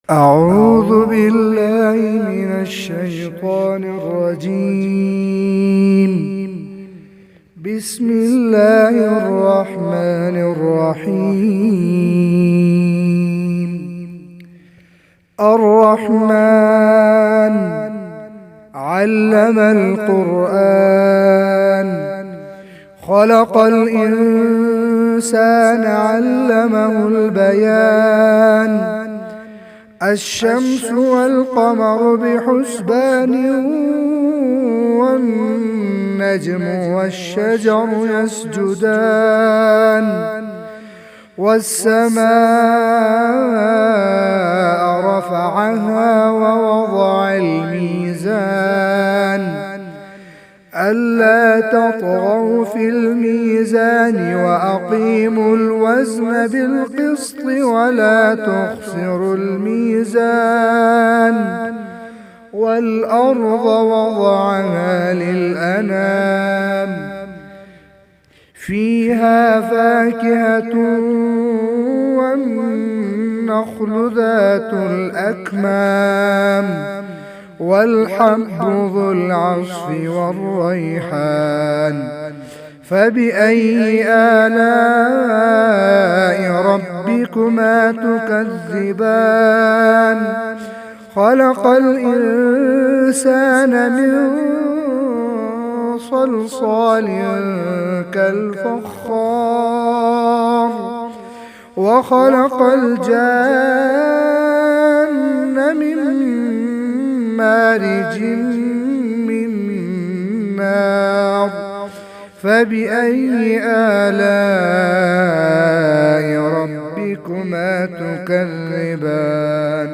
أعوذ بالله من الشيطان الرجيم. بسم الله الرحمن الرحيم. الرحمن علم القرآن، خلق الإنسان علمه البيان. الشمس والقمر بحسبان، والنجم والشجر يسجدان. والسماء رفعها ووضع الميزان ألا تطغوا في الميزان وأقيموا الوزن بالقسط ولا تخسروا الميزان. والأرض وضعها للأنام، فيها فاكهة والنخل ذات الأكمام والحب ذو العصف والريحان. فبأي آلاء ربكما تكذبان؟ خلق الإنسان من صلصال كالفخار، وخلق الجان من مارج من نار. فبأي آلاء ربكما تكذبان؟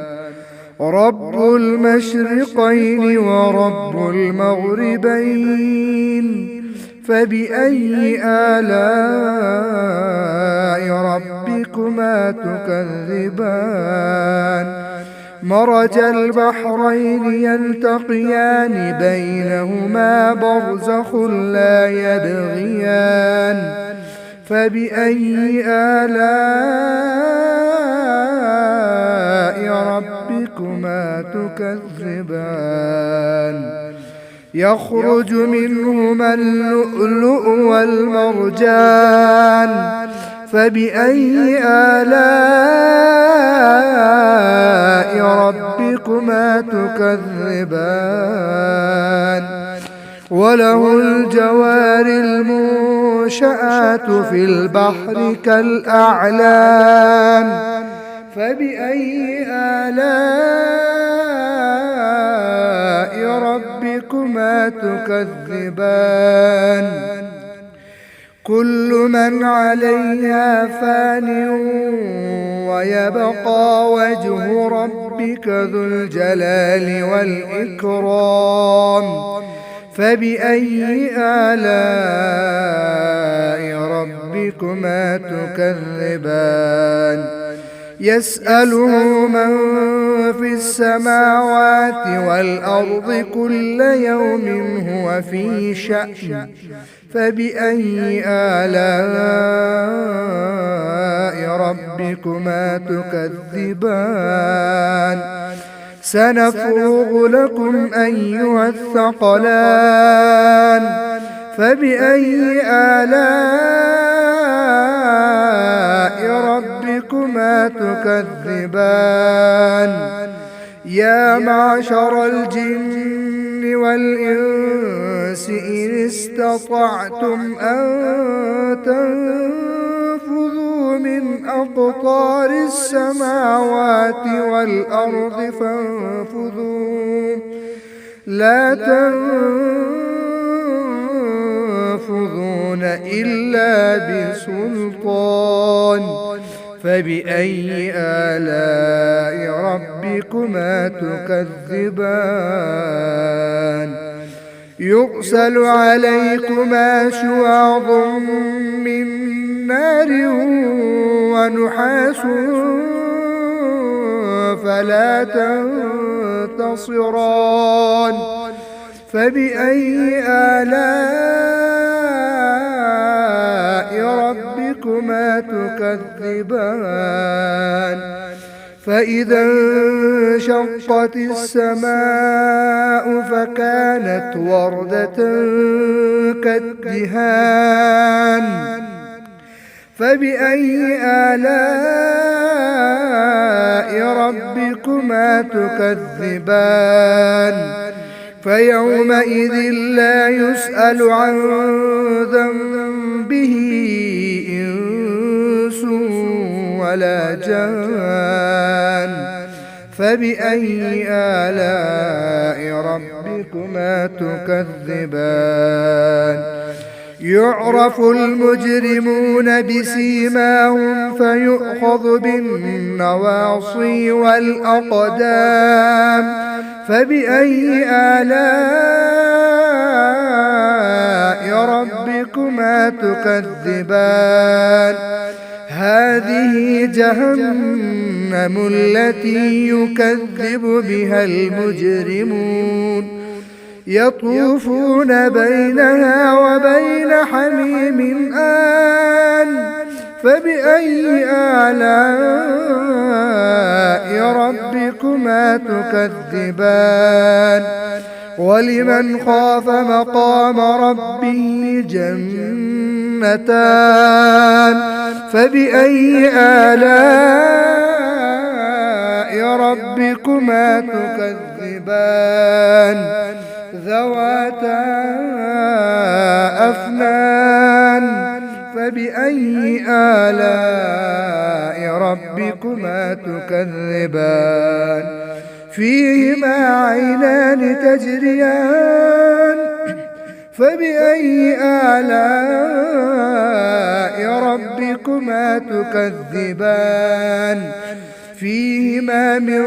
رب المشرقين ورب المغربين. فبأي آلاء ربكما تكذبان؟ مرج البحرين يلتقيان بينهما برزخ لا يبغيان. فبأي آلاء ربكما تكذبان؟ يخرج منهما اللؤلؤ والمرجان. فبأي آلاء ربكما تكذبان؟ وله الجوار المنشآت في البحر كالأعلام. فبأي آلاء ربكما تكذبان؟ كل من عليها فان ويبقى وجه ربك ذو الجلال والإكرام. فبأي آلاء ربكما تكذبان؟ يسأله من في السماوات والأرض كل يوم هو في شأن. فبأي آلاء ربكما تكذبان؟ سنفرغ لكم أيها الثقلان. فبأي آلاء ربكما تكذبان؟ يا معشر الجن والإنس إن استطعتم أن تنفذوا من أقطار السماوات والأرض فانفذوا، لا تنفذون إلا بسلطان. فبأي آلاء ربكما تكذبان؟ يرسل عليكما شواظ من نار ونحاس فلا تنتصران. فبأي آلاء ربكما تكذبان؟ فإذا انشقت السماء فكانت وردة كالدهان فبأي آلاء ربكما تكذبان فيومئذ لا يسأل عن ذنبه إنس ولا جان فبأي آلاء ربكما تكذبان يعرف المجرمون بسيماهم فيؤخذ بالنواصي والأقدام فبأي آلاء ربكما تكذبان هذه جهنم التي يكذب بها المجرمون يطوفون بينها وبين حميم آن فبأي آلاء ربكما تكذبان ولمن خاف مقام ربه جنتان فبأي آلاء ربكما تكذبان ذواتا أفنان فبأي آلاء ربكما تكذبان فيهما عينان تجريان فبأي آلاء ربكما تكذبان فيهما من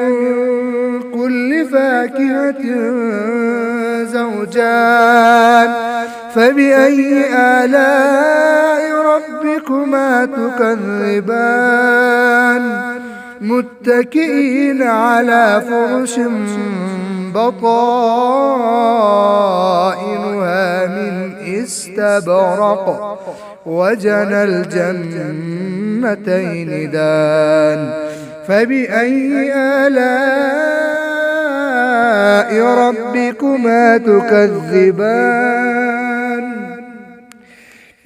كل فاكهة زوجان فبأي آلاء ربكما تكذبان متكئين على فرش بطائنها من استبرق وجنى الجنتين دان فبأي آلاء ربكما تكذبان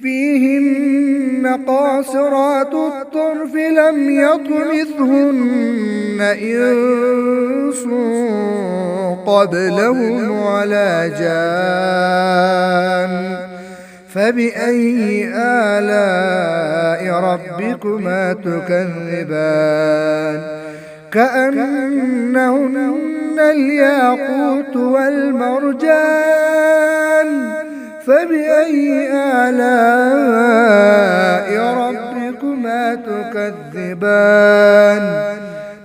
فيهن قاصرات الطرف لم يطمثهن إنس قبلهم ولا جان فبأي آلاء ربكما تكذبان كأنهن الياقوت والمرجان فبأي آلاء ربكما تكذبان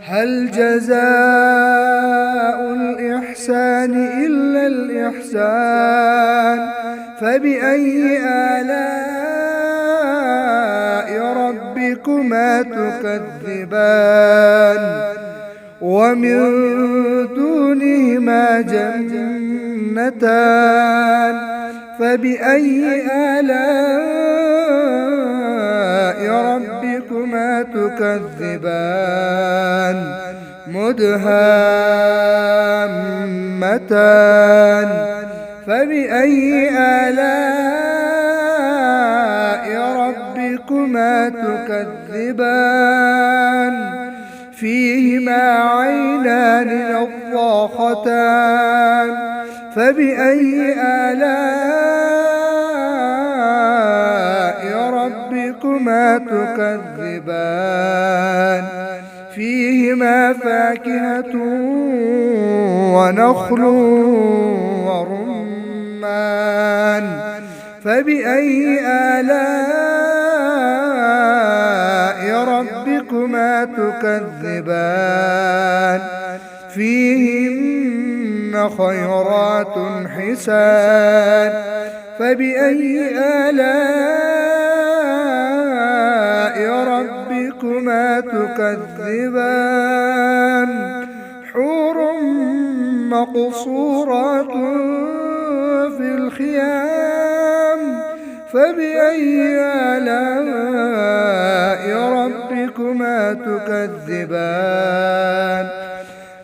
هل جزاء الإحسان إلا الإحسان فبأي آلاء ربكما تكذبان ومن دونهما جنتان فبأي آلاء ربكما تكذبان مدهامتان فبأي آلاء ربكما تكذبان فيهما عينان نضاختان فبأي آلاء ربكما تكذبان فيهما فاكهة ونخل ورمان فبأي آلاء ربكما تكذبان فيهن خيرات حسان فبأي آلاء ربكما تكذبان حور مقصورات في الخيام فبأي آلاء ربكما تكذبان تكذبان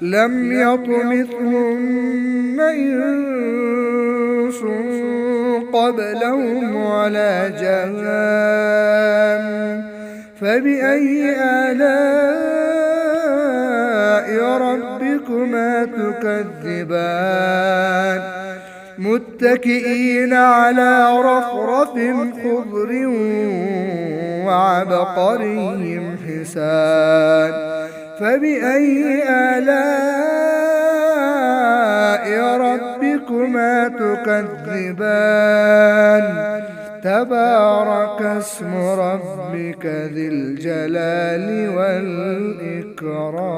لم يطمثهن إنس قبلهم ولا جان فبأي آلاء ربكما تكذبان متكئين على رفرف خضر وعبقري حسان فبأي آلاء ربكما تكذبان تبارك اسم ربك ذي الجلال والإكرام.